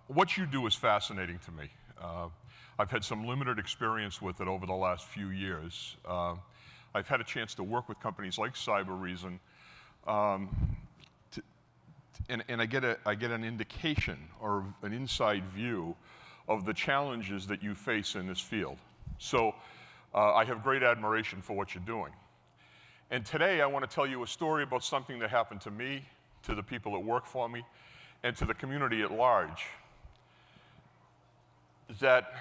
What you do is fascinating to me. I've had some limited experience with it over the last few years. I've had a chance to work with companies like Cybereason, and I get an indication or an inside view of the challenges that you face in this field. So I have great admiration for what you're doing. And today I want to tell you a story about something that happened to me, to the people that work for me, and to the community at large that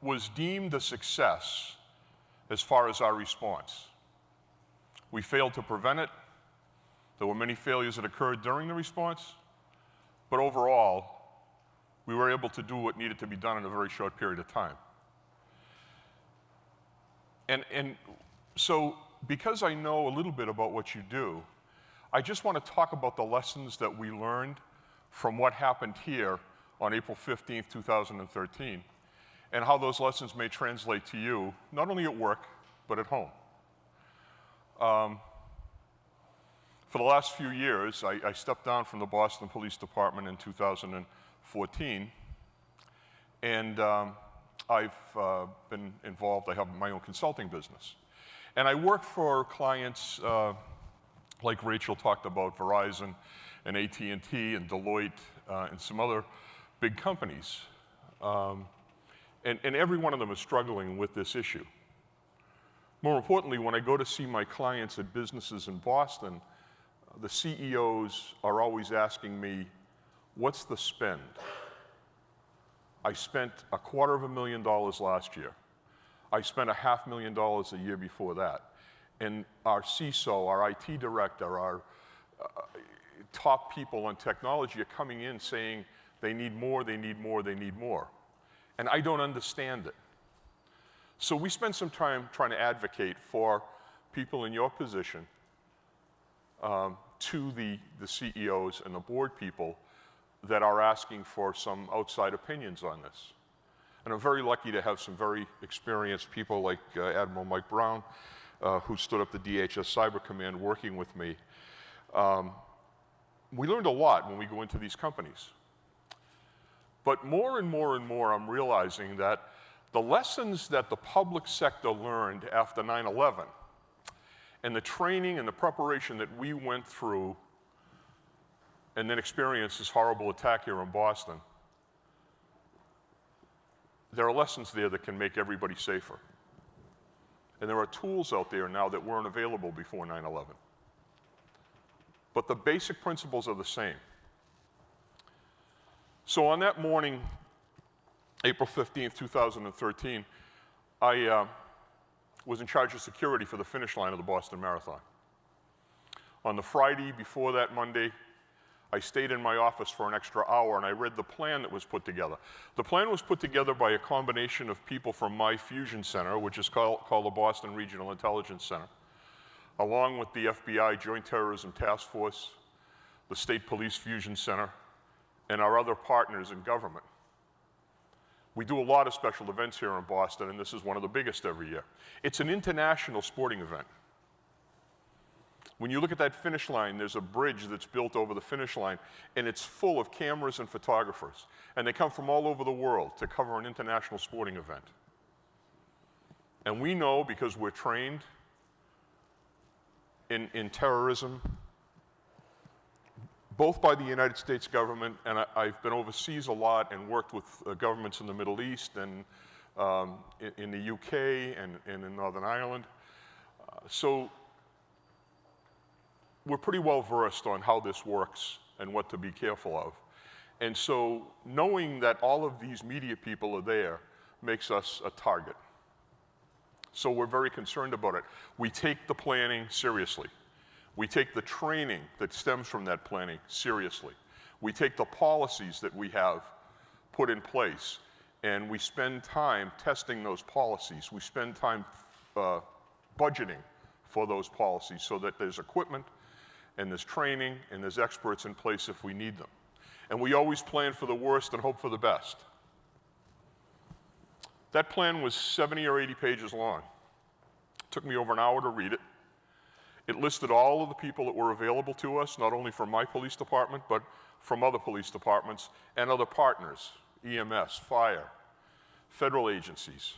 was deemed a success as far as our response. We failed to prevent it. There were many failures that occurred during the response, but overall, we were able to do what needed to be done in a very short period of time. And so, because I know a little bit about what you do, I just want to talk about the lessons that we learned from what happened here on April 15th, 2013, and how those lessons may translate to you, not only at work, but at home. For the last few years, I stepped down from the Boston Police Department in 2014, and I've been involved. I have my own consulting business. And I work for clients like Rachel talked about, Verizon and AT&T and Deloitte and some other big companies. And every one of them is struggling with this issue. More importantly, when I go to see my clients at businesses in Boston, the CEOs are always asking me, what's the spend? I spent $250,000 last year. I spent $500,000 a year before that. And our CISO, our IT director, our top people on technology are coming in saying they need more, they need more, they need more. And I don't understand it. So we spent some time trying to advocate for people in your position to the CEOs and the board people that are asking for some outside opinions on this. And I'm very lucky to have some very experienced people like Admiral Mike Brown, who stood up the DHS Cyber Command working with me. We learned a lot when we go into these companies. But more and more and more, I'm realizing that the lessons that the public sector learned after 9/11 and the training and the preparation that we went through and then experienced this horrible attack here in Boston, there are lessons there that can make everybody safer. And there are tools out there now that weren't available before 9/11. But the basic principles are the same. So on that morning, April 15th, 2013, I was in charge of security for the finish line of the Boston Marathon. On the Friday before that Monday, I stayed in my office for an extra hour and I read the plan that was put together. The plan was put together by a combination of people from my Fusion Center, which is called the Boston Regional Intelligence Center, along with the FBI Joint Terrorism Task Force, the State Police Fusion Center, and our other partners in government. We do a lot of special events here in Boston, and this is one of the biggest every year. It's an international sporting event. When you look at that finish line, there's a bridge that's built over the finish line, and it's full of cameras and photographers. And they come from all over the world to cover an international sporting event. And we know, because we're trained in terrorism, both by the United States government, and I've been overseas a lot and worked with governments in the Middle East and in the UK and in Northern Ireland. So we're pretty well versed on how this works and what to be careful of. And so knowing that all of these media people are there makes us a target. So we're very concerned about it. We take the planning seriously. We take the training that stems from that planning seriously. We take the policies that we have put in place, and we spend time testing those policies. We spend time budgeting for those policies so that there's equipment, and there's training, and there's experts in place if we need them. And we always plan for the worst and hope for the best. That plan was 70 or 80 pages long. It took me over an hour to read it. It listed all of the people that were available to us, not only from my police department, but from other police departments and other partners, EMS, fire, federal agencies,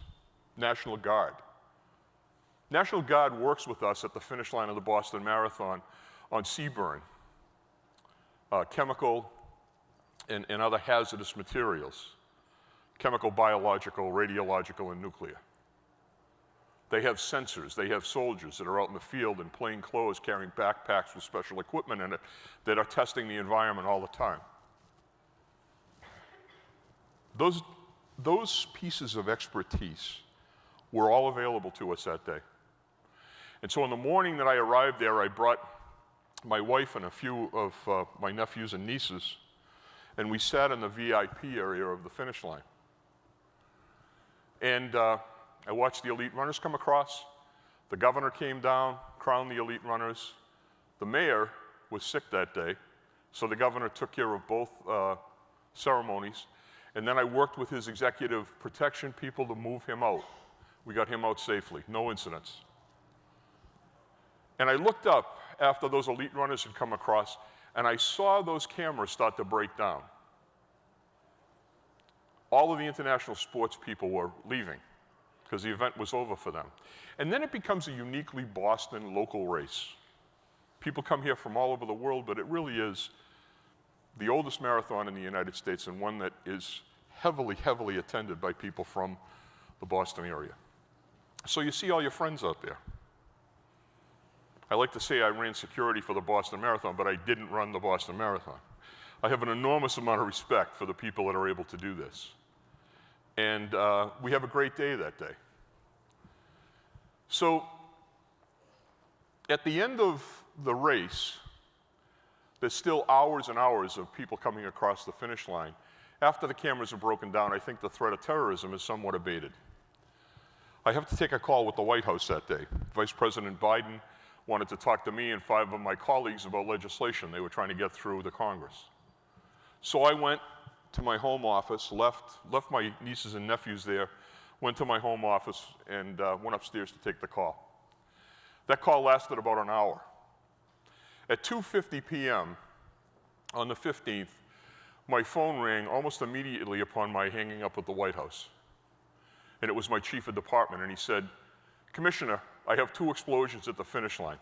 National Guard. National Guard works with us at the finish line of the Boston Marathon on CBRN, chemical and other hazardous materials, chemical, biological, radiological, and nuclear. They have sensors. They have soldiers that are out in the field in plain clothes carrying backpacks with special equipment in it that are testing the environment all the time. Those pieces of expertise were all available to us that day. And so on the morning that I arrived there, I brought my wife and a few of my nephews and nieces, and we sat in the VIP area of the finish line. And I watched the elite runners come across. The governor came down, crowned the elite runners. The mayor was sick that day, so the governor took care of both ceremonies. And then I worked with his executive protection people to move him out. We got him out safely, no incidents. And I looked up after those elite runners had come across, and I saw those cameras start to break down. All of the international sports people were leaving because the event was over for them. And then it becomes a uniquely Boston local race. People come here from all over the world, but it really is the oldest marathon in the United States and one that is heavily, heavily attended by people from the Boston area. So you see all your friends out there. I like to say I ran security for the Boston Marathon, but I didn't run the Boston Marathon. I have an enormous amount of respect for the people that are able to do this. And we have a great day that day. So at the end of the race, there's still hours and hours of people coming across the finish line. After the cameras are broken down, I think the threat of terrorism is somewhat abated. I have to take a call with the White House that day. Vice President Biden wanted to talk to me and 5 of my colleagues about legislation they were trying to get through the Congress. So I went to my home office, left my nieces and nephews there, went to my home office, and went upstairs to take the call. That call lasted about an hour. At 2:50 p.m. on the 15th, my phone rang almost immediately upon my hanging up at the White House. And it was my chief of department, and he said, "Commissioner, I have 2 explosions at the finish line."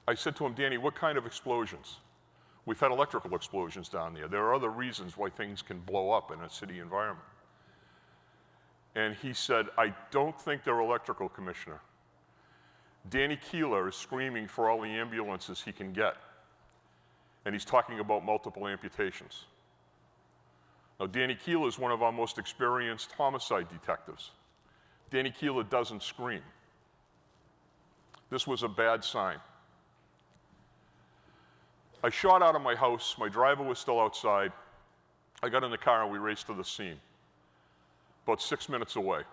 I said to him, "Danny, what kind of explosions?" We've had electrical explosions down there. There are other reasons why things can blow up in a city environment. And he said, "I don't think they're electrical, Commissioner. Danny Keeler is screaming for all the ambulances he can get. And he's talking about multiple amputations." Now, Danny Keeler is one of our most experienced homicide detectives. Danny Keeler doesn't scream. This was a bad sign. I shot out of my house. My driver was still outside. I got in the car and we raced to the scene, about 6 minutes away.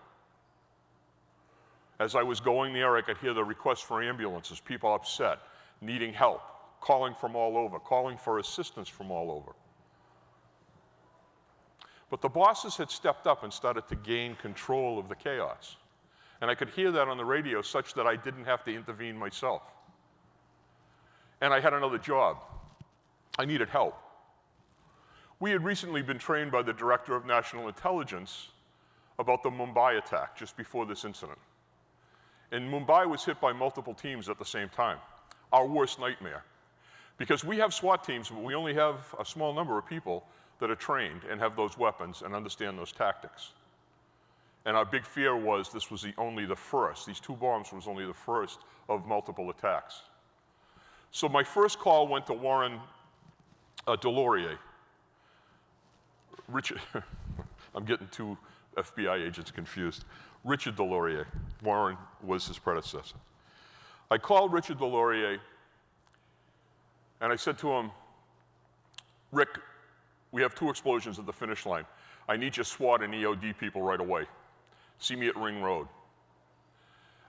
As I was going there, I could hear the requests for ambulances, people upset, needing help, calling from all over, calling for assistance from all over. But the bosses had stepped up and started to gain control of the chaos. And I could hear that on the radio such that I didn't have to intervene myself. And I had another job. I needed help. We had recently been trained by the Director of National Intelligence about the Mumbai attack just before this incident. And Mumbai was hit by multiple teams at the same time. Our worst nightmare. Because we have SWAT teams, but we only have a small number of people that are trained and have those weapons and understand those tactics. And our big fear was this was only the first. These 2 bombs was only the first of multiple attacks. So my first call went to Warren Delorier. Richard, I'm getting 2 FBI agents confused. Richard Delorier. Warren was his predecessor. I called Richard Delorier and I said to him, "Rick, we have 2 explosions at the finish line. I need your SWAT and EOD people right away. See me at Ring Road."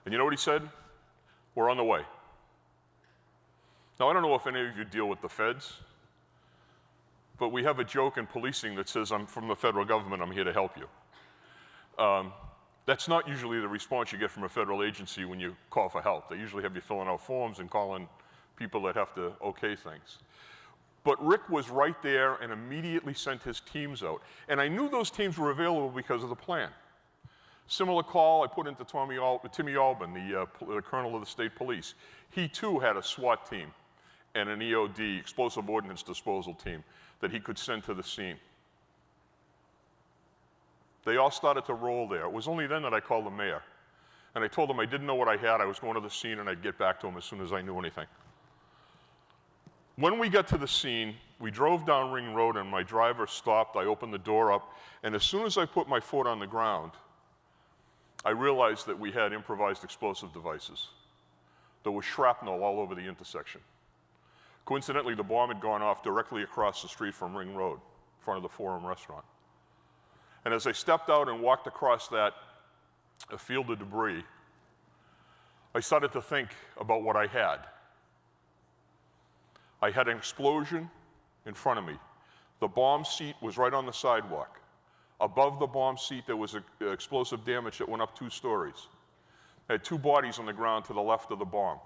And you know what he said? "We're on the way." Now, I don't know if any of you deal with the feds, but we have a joke in policing that says, "I'm from the federal government, I'm here to help you." That's not usually the response you get from a federal agency when you call for help. They usually have you filling out forms and calling people that have to okay things. But Rick was right there and immediately sent his teams out. And I knew those teams were available because of the plan. Similar call I put into Timmy Albin, the colonel of the state police. He too had a SWAT team and an EOD, explosive ordnance disposal team, that he could send to the scene. They all started to roll there. It was only then that I called the mayor. And I told him I didn't know what I had. I was going to the scene and I'd get back to him as soon as I knew anything. When we got to the scene, we drove down Ring Road and my driver stopped. I opened the door up, and as soon as I put my foot on the ground, I realized that we had improvised explosive devices. There was shrapnel all over the intersection. Coincidentally, the bomb had gone off directly across the street from Ring Road, in front of the Forum restaurant. And as I stepped out and walked across that field of debris, I started to think about what I had. I had an explosion in front of me. The bomb seat was right on the sidewalk. Above the bomb seat, there was explosive damage that went up 2 stories. I had 2 bodies on the ground to the left of the bomb.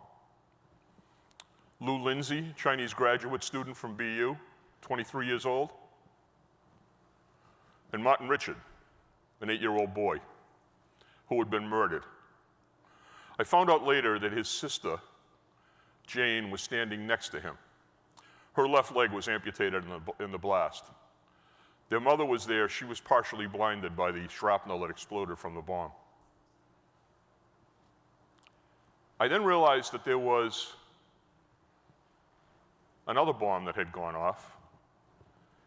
Lou Lindsay, Chinese graduate student from BU, 23 years old. And Martin Richard, an 8-year-old boy who had been murdered. I found out later that his sister, Jane, was standing next to him. Her left leg was amputated in the blast. Their mother was there. She was partially blinded by the shrapnel that exploded from the bomb. I then realized that there was another bomb that had gone off,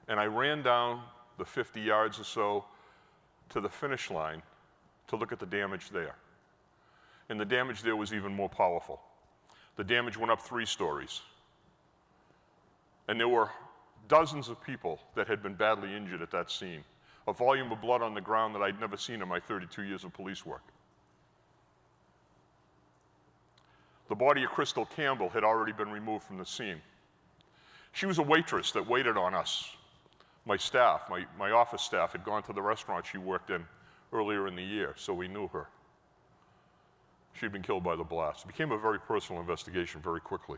and I ran down the 50 yards or so to the finish line to look at the damage there. And the damage there was even more powerful. The damage went up 3 stories. And there were dozens of people that had been badly injured at that scene. A volume of blood on the ground that I'd never seen in my 32 years of police work. The body of Crystal Campbell had already been removed from the scene. She was a waitress that waited on us. My staff, my office staff, had gone to the restaurant she worked in earlier in the year, so we knew her. She'd been killed by the blast. It became a very personal investigation very quickly.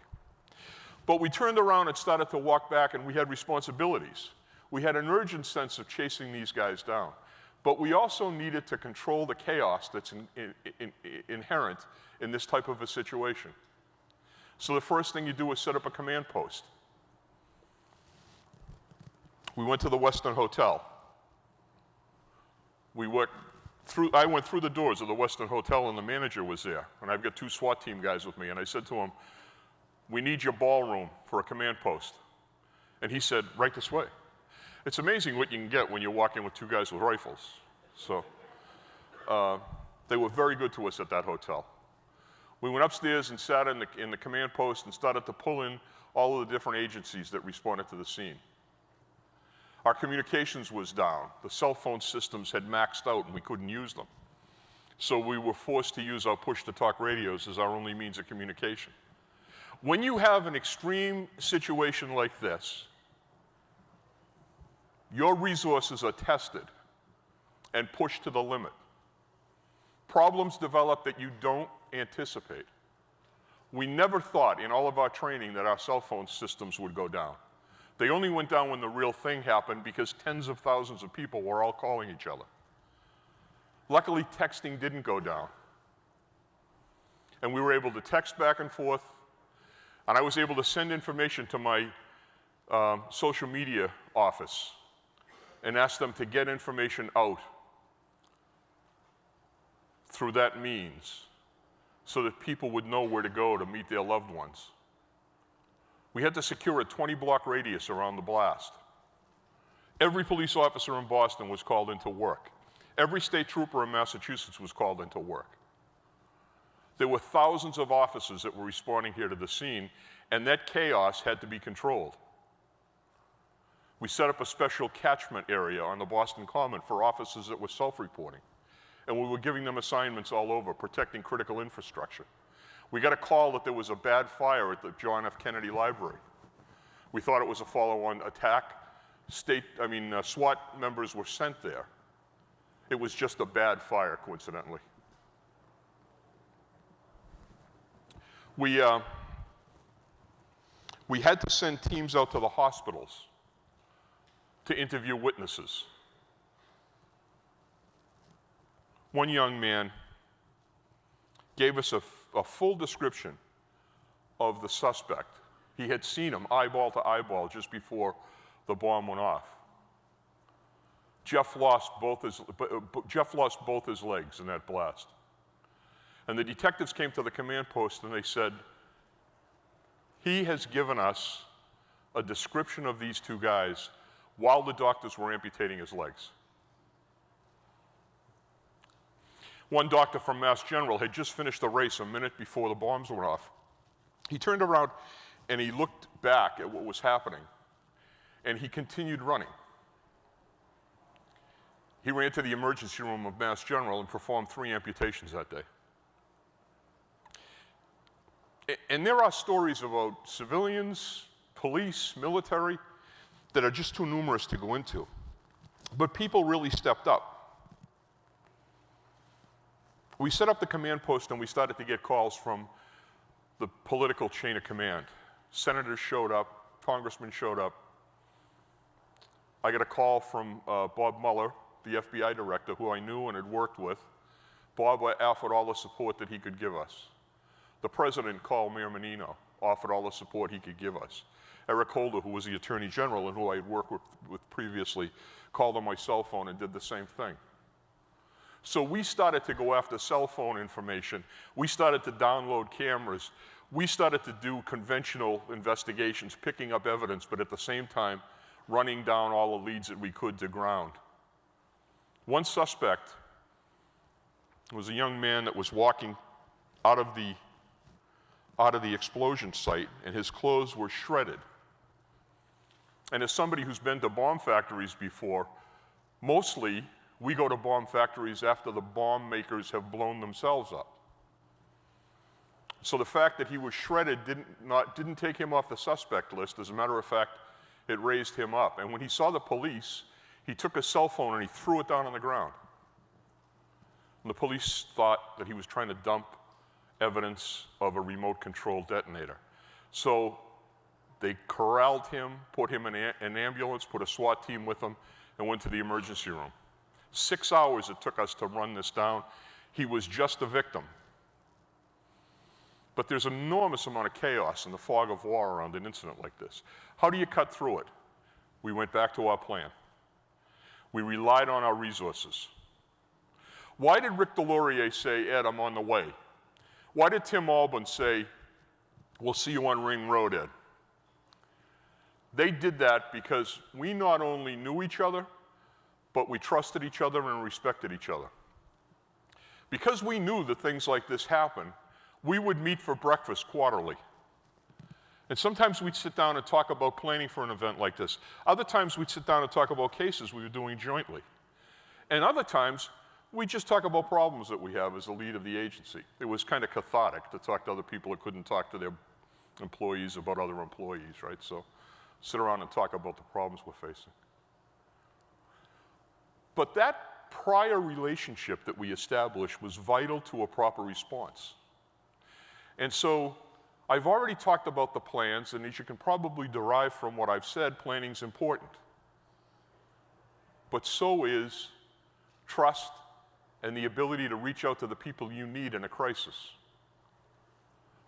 But we turned around and started to walk back, and we had responsibilities. We had an urgent sense of chasing these guys down. But we also needed to control the chaos that's inherent in this type of a situation. So the first thing you do is set up a command post. We went to the Westin Hotel. I went through the doors of the Westin Hotel, and the manager was there. And I've got 2 SWAT team guys with me, and I said to him, "We need your ballroom for a command post." And he said, "Right this way." It's amazing what you can get when you're walking with 2 guys with rifles. So they were very good to us at that hotel. We went upstairs and sat in the command post and started to pull in all of the different agencies that responded to the scene. Our communications was down. The cell phone systems had maxed out and we couldn't use them. So we were forced to use our push-to-talk radios as our only means of communication. When you have an extreme situation like this, your resources are tested and pushed to the limit. Problems develop that you don't anticipate. We never thought in all of our training that our cell phone systems would go down. They only went down when the real thing happened because tens of thousands of people were all calling each other. Luckily, texting didn't go down. And we were able to text back and forth, and I was able to send information to my social media office and ask them to get information out through that means so that people would know where to go to meet their loved ones. We had to secure a 20-block radius around the blast. Every police officer in Boston was called into work. Every state trooper in Massachusetts was called into work. There were thousands of officers that were responding here to the scene, and that chaos had to be controlled. We set up a special catchment area on the Boston Common for officers that were self-reporting, and we were giving them assignments all over, protecting critical infrastructure. We got a call that there was a bad fire at the John F. Kennedy Library. We thought it was a follow-on attack. SWAT members were sent there. It was just a bad fire, coincidentally. We We had to send teams out to the hospitals to interview witnesses. One young man gave us a full description of the suspect. He had seen him eyeball to eyeball just before the bomb went off. Jeff lost both his legs in that blast. And the detectives came to the command post and they said, he has given us a description of these two guys while the doctors were amputating his legs. One doctor from Mass General had just finished a race a minute before the bombs went off. He turned around and he looked back at what was happening, and he continued running. He ran to the emergency room of Mass General and performed 3 amputations that day. And there are stories about civilians, police, military, that are just too numerous to go into. But people really stepped up. We set up the command post and we started to get calls from the political chain of command. Senators showed up, congressmen showed up. I got a call from Bob Mueller, the FBI director, who I knew and had worked with. Bob offered all the support that he could give us. The president called Mayor Menino, offered all the support he could give us. Eric Holder, who was the attorney general and who I had worked with previously, called on my cell phone and did the same thing. So we started to go after cell phone information. We started to download cameras. We started to do conventional investigations, picking up evidence, but at the same time, running down all the leads that we could to ground. One suspect was a young man that was walking out of the explosion site, and his clothes were shredded. And as somebody who's been to bomb factories before, mostly we go to bomb factories after the bomb makers have blown themselves up. So the fact that he was shredded didn't take him off the suspect list. As a matter of fact, it raised him up. And when he saw the police, he took a cell phone and he threw it down on the ground. And the police thought that he was trying to dump evidence of a remote-controlled detonator. So they corralled him, put him in an ambulance, put a SWAT team with him, and went to the emergency room. 6 hours it took us to run this down. He was just a victim. But there's an enormous amount of chaos and the fog of war around an incident like this. How do you cut through it? We went back to our plan. We relied on our resources. Why did Rick Delorier say, Ed, I'm on the way? Why did Tim Albin say, we'll see you on Ring Road, Ed? They did that because we not only knew each other, but we trusted each other and respected each other. Because we knew that things like this happen, we would meet for breakfast quarterly. And sometimes we'd sit down and talk about planning for an event like this. Other times we'd sit down and talk about cases we were doing jointly. And other times, we'd just talk about problems that we have as the lead of the agency. It was kind of cathartic to talk to other people who couldn't talk to their employees about other employees, right? So sit around and talk about the problems we're facing. But that prior relationship that we established was vital to a proper response. And so I've already talked about the plans, and as you can probably derive from what I've said, planning's important. But so is trust and the ability to reach out to the people you need in a crisis.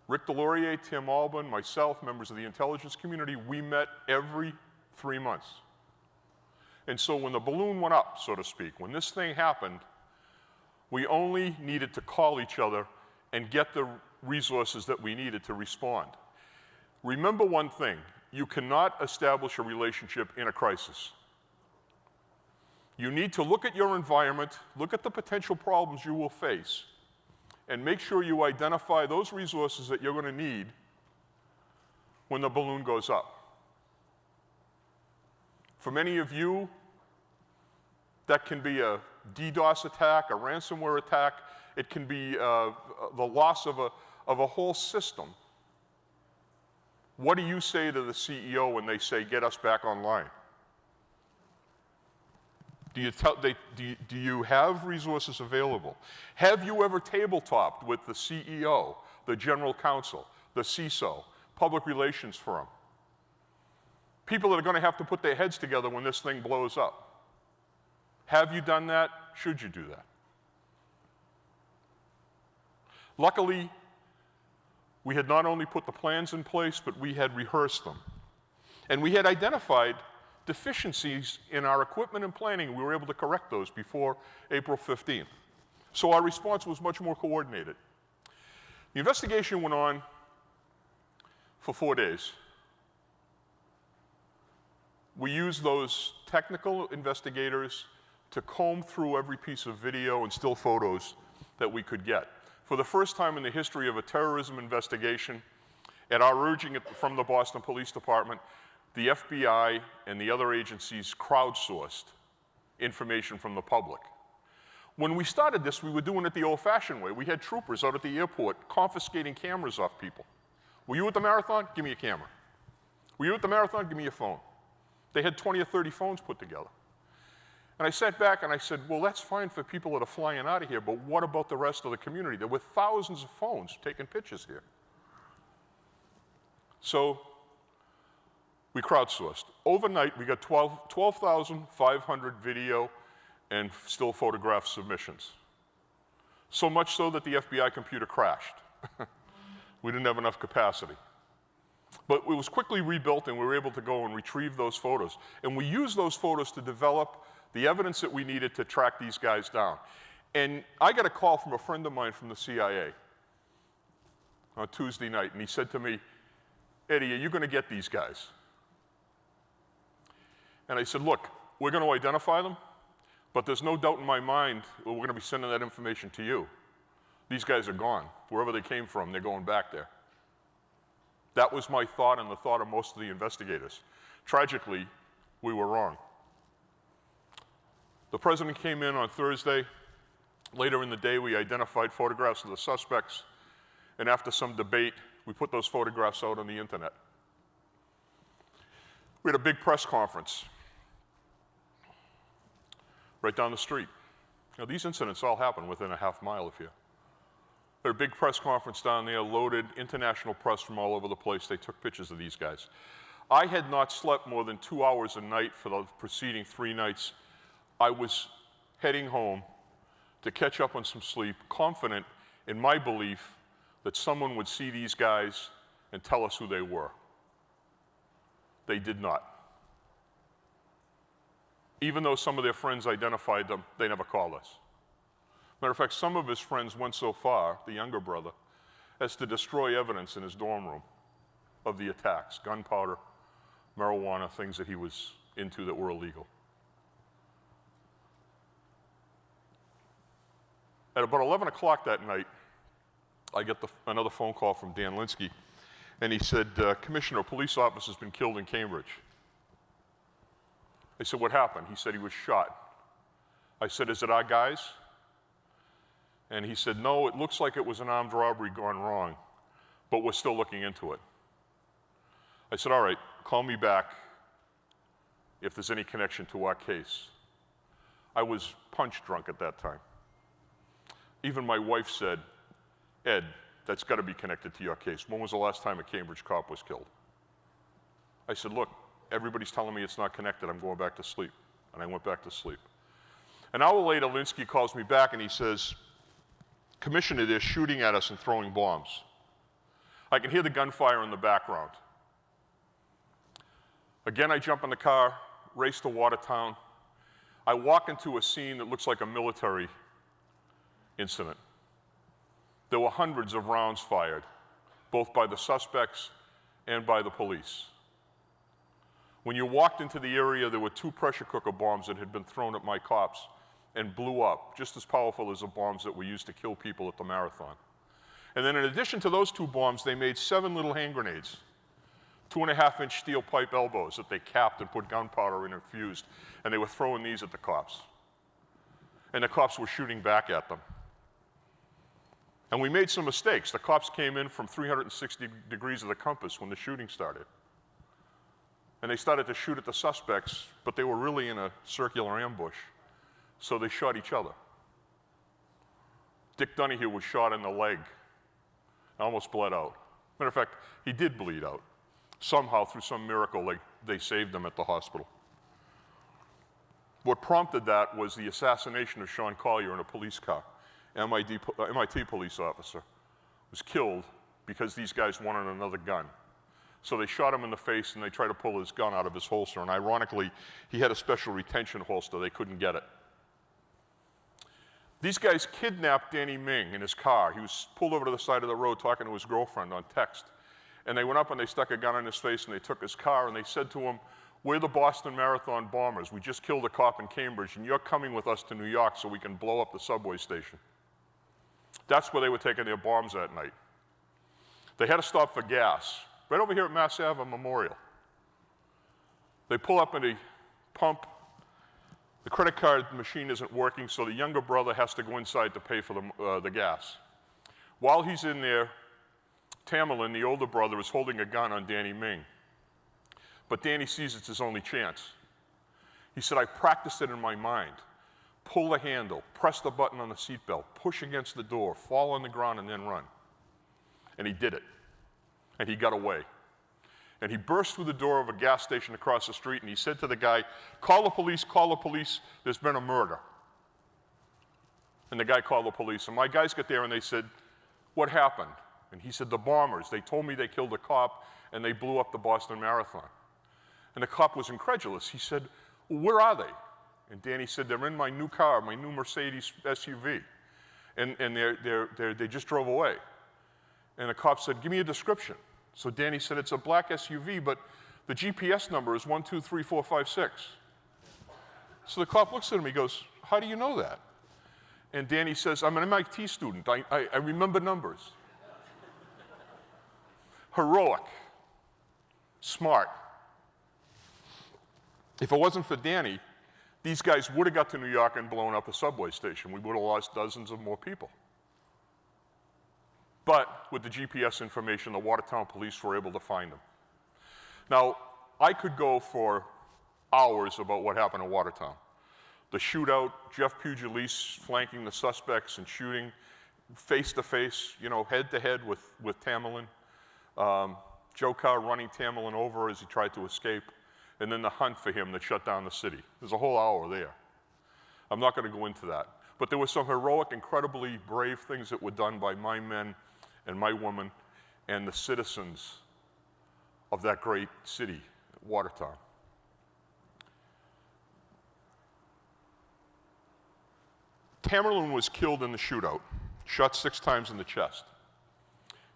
Rick Delorier, Tim Albin, myself, members of the intelligence community, we met every 3 months. And so when the balloon went up, so to speak, when this thing happened, we only needed to call each other and get the resources that we needed to respond. Remember one thing, you cannot establish a relationship in a crisis. You need to look at your environment, look at the potential problems you will face, and make sure you identify those resources that you're going to need when the balloon goes up. For many of you, that can be a DDoS attack, a ransomware attack. It can be the loss of a whole system. What do you say to the CEO when they say, get us back online? Do you have resources available? Have you ever tabletopped with the CEO, the general counsel, the CISO, public relations firm? people that are going to have to put their heads together when this thing blows up. Have you done that? Should you do that? Luckily, we had not only put the plans in place, but we had rehearsed them. And we had identified deficiencies in our equipment and planning. We were able to correct those before April 15th. So our response was much more coordinated. The investigation went on for 4 days. We used those technical investigators to comb through every piece of video and still photos that we could get. For the first time in the history of a terrorism investigation, at our urging from the Boston Police Department, the FBI and the other agencies crowdsourced information from the public. When we started this, we were doing it the old-fashioned way. We had troopers out at the airport confiscating cameras off people. Were you at the marathon? Give me a camera. Were you at the marathon? Give me your phone. They had 20 or 30 phones put together. And I sat back and I said, well, that's fine for people that are flying out of here, but what about the rest of the community? There were thousands of phones taking pictures here. So we crowdsourced. Overnight, we got 12,500 video and still photograph submissions. So much so that the FBI computer crashed. We didn't have enough capacity. But it was quickly rebuilt, and we were able to go and retrieve those photos. And we used those photos to develop the evidence that we needed to track these guys down. And I got a call from a friend of mine from the CIA on Tuesday night, and he said to me, Eddie, are you going to get these guys? And I said, look, we're going to identify them, but there's no doubt in my mind we're going to be sending that information to you. These guys are gone. Wherever they came from, they're going back there. That was my thought and the thought of most of the investigators. Tragically, we were wrong. The president came in on Thursday. Later in the day, we identified photographs of the suspects, and after some debate, we put those photographs out on the internet. We had a big press conference right down the street. Now, these incidents all happen within a half mile of here. We had a big press conference down there, loaded international press from all over the place. They took pictures of these guys. I had not slept more than 2 hours a night for the preceding 3 nights. I was heading home to catch up on some sleep, confident in my belief that someone would see these guys and tell us who they were. They did not. Even though some of their friends identified them, they never called us. Matter of fact, some of his friends went so far, the younger brother, as to destroy evidence in his dorm room of the attacks, gunpowder, marijuana, things that he was into that were illegal. At about 11 o'clock that night, I get another phone call from Dan Linsky, and he said, Commissioner, a police officer has been killed in Cambridge. I said, what happened? He said he was shot. I said, is it our guys? And he said, no, it looks like it was an armed robbery gone wrong, but we're still looking into it. I said, all right, call me back if there's any connection to our case. I was punch drunk at that time. Even my wife said, Ed, that's got to be connected to your case. When was the last time a Cambridge cop was killed? I said, look, everybody's telling me it's not connected. I'm going back to sleep. And I went back to sleep. An hour later, Linsky calls me back and he says, Commissioner, they're shooting at us and throwing bombs. I can hear the gunfire in the background. Again, I jump in the car, race to Watertown. I walk into a scene that looks like a military incident. There were hundreds of rounds fired, both by the suspects and by the police. When you walked into the area, there were 2 pressure cooker bombs that had been thrown at my cops and blew up, just as powerful as the bombs that were used to kill people at the marathon. And then in addition to those 2 bombs, they made 7 little hand grenades, 2.5-inch steel pipe elbows that they capped and put gunpowder in and fused, and they were throwing these at the cops. And the cops were shooting back at them. And we made some mistakes. The cops came in from 360 degrees of the compass when the shooting started. And they started to shoot at the suspects, but they were really in a circular ambush. So they shot each other. Dick Donahue was shot in the leg. Almost bled out. Matter of fact, he did bleed out. Somehow, through some miracle, like they saved them at the hospital. What prompted that was the assassination of Sean Collier in a police car. MIT police officer was killed because these guys wanted another gun. So they shot him in the face and they tried to pull his gun out of his holster. And ironically, he had a special retention holster. They couldn't get it. These guys kidnapped Danny Ming in his car. He was pulled over to the side of the road talking to his girlfriend on text. And they went up and they stuck a gun in his face and they took his car and they said to him, "We're the Boston Marathon bombers. We just killed a cop in Cambridge and you're coming with us to New York so we can blow up the subway station." That's where they were taking their bombs that night. They had to stop for gas. Right over here at Mass Ave Memorial. They pull up and they pump. The credit card machine isn't working, so the younger brother has to go inside to pay for the gas. While he's in there, Tamerlan, the older brother, is holding a gun on Danny Ming. But Danny sees it's his only chance. He said, "I practiced it in my mind. Pull the handle, press the button on the seatbelt, push against the door, fall on the ground, and then run." And he did it. And he got away. And he burst through the door of a gas station across the street and he said to the guy, call the police, there's been a murder." And the guy called the police. And my guys got there and they said, "What happened?" And he said, "The bombers, they told me they killed a cop and they blew up the Boston Marathon." And the cop was incredulous. He said, "Well, where are they?" And Danny said, "They're in my new car, my new Mercedes SUV. And they just drove away." And the cop said, "Give me a description." So Danny said, "It's a black SUV, but the GPS number is 123456. So the cop looks at him, he goes, "How do you know that?" And Danny says, "I'm an MIT student, I remember numbers." Heroic, smart. If it wasn't for Danny, these guys would have got to New York and blown up a subway station. We would have lost dozens of more people. But with the GPS information, the Watertown police were able to find them. Now, I could go for hours about what happened in Watertown. The shootout, Jeff Pugliese flanking the suspects and shooting face-to-face, head-to-head with Tamerlan. Joe Carr running Tamerlan over as he tried to escape. And then the hunt for him that shut down the city. There's a whole hour there. I'm not going to go into that. But there were some heroic, incredibly brave things that were done by my men and my women and the citizens of that great city, Watertown. Tamerlan was killed in the shootout, shot 6 times in the chest.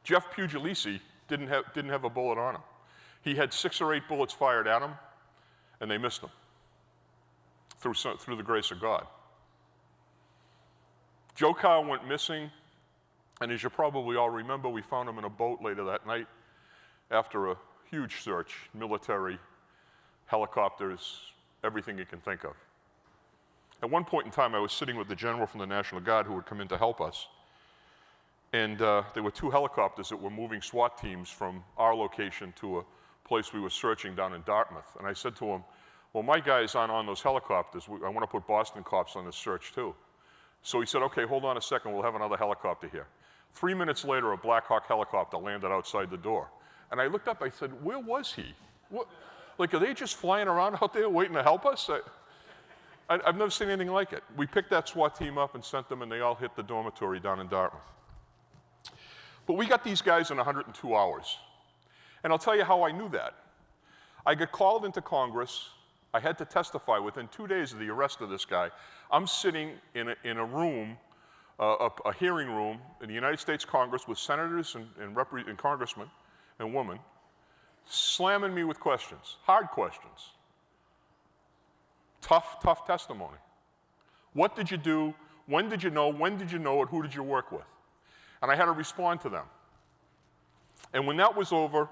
Jeff Pugliese didn't have a bullet on him. He had 6 or 8 bullets fired at him, and they missed him through the grace of God. Joe Carr went missing, and as you probably all remember, we found him in a boat later that night after a huge search, military, helicopters, everything you can think of. At one point in time, I was sitting with the general from the National Guard who had come in to help us, and there were 2 helicopters that were moving SWAT teams from our location to a place we were searching down in Dartmouth. And I said to him, "Well, my guys aren't on those helicopters. I want to put Boston cops on this search too." So he said, "Okay, hold on a second, we'll have another helicopter here." 3 minutes later, a Black Hawk helicopter landed outside the door. And I looked up, I said, "Where was he? What, are they just flying around out there waiting to help us?" I've never seen anything like it. We picked that SWAT team up and sent them, and they all hit the dormitory down in Dartmouth. But we got these guys in 102 hours. And I'll tell you how I knew that. I got called into Congress. I had to testify within 2 days of the arrest of this guy. I'm sitting in a room, a hearing room in the United States Congress with senators and congressmen and women, slamming me with questions, hard questions. Tough testimony. What did you do? When did you know? When did you know it? Who did you work with? And I had to respond to them. And when that was over,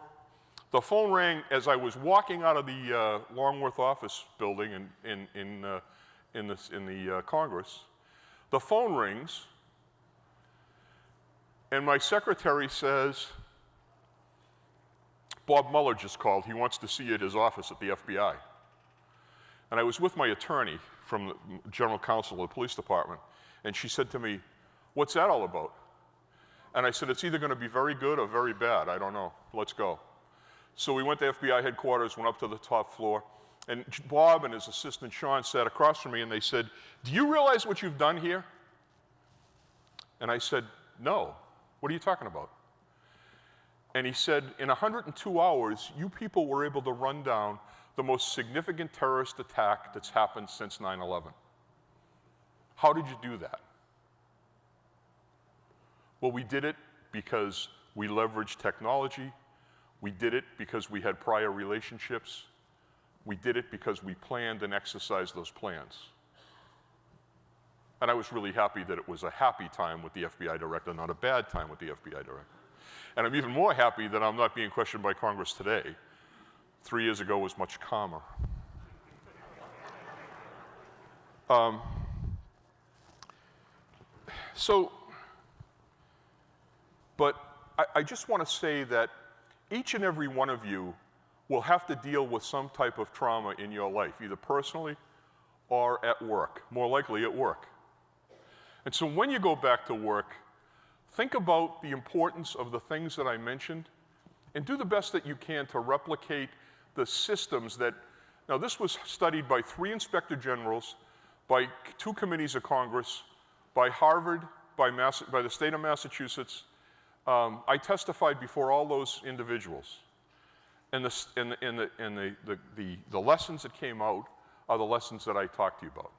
the phone rang as I was walking out of the Longworth office building in the Congress. The phone rings, and my secretary says, "Bob Mueller just called. He wants to see you at his office at the FBI." And I was with my attorney from the general counsel of the police department, and she said to me, "What's that all about?" And I said, "It's either going to be very good or very bad. I don't know. Let's go." So we went to FBI headquarters, went up to the top floor, and Bob and his assistant Sean sat across from me, and they said, "Do you realize what you've done here?" And I said, "No. What are you talking about?" And he said, "In 102 hours, you people were able to run down the most significant terrorist attack that's happened since 9/11. How did you do that?" Well, we did it because we leveraged technology. We did it because we had prior relationships. We did it because we planned and exercised those plans. And I was really happy that it was a happy time with the FBI director, not a bad time with the FBI director. And I'm even more happy that I'm not being questioned by Congress today. 3 years ago was much calmer. But I just want to say that each and every one of you will have to deal with some type of trauma in your life, either personally or at work, more likely at work. And so when you go back to work, think about the importance of the things that I mentioned and do the best that you can to replicate the systems that, now this was studied by 3 inspector generals, by 2 committees of Congress, by Harvard, by the state of Massachusetts. I testified before all those individuals. And the lessons that came out are the lessons that I talked to you about.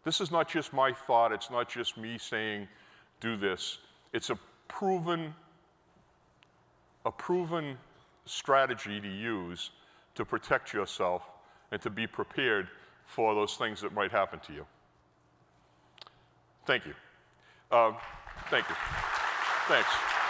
This is not just my thought. It's not just me saying, do this. It's a proven strategy to use to protect yourself and to be prepared for those things that might happen to you. Thank you. Thank you. Thanks.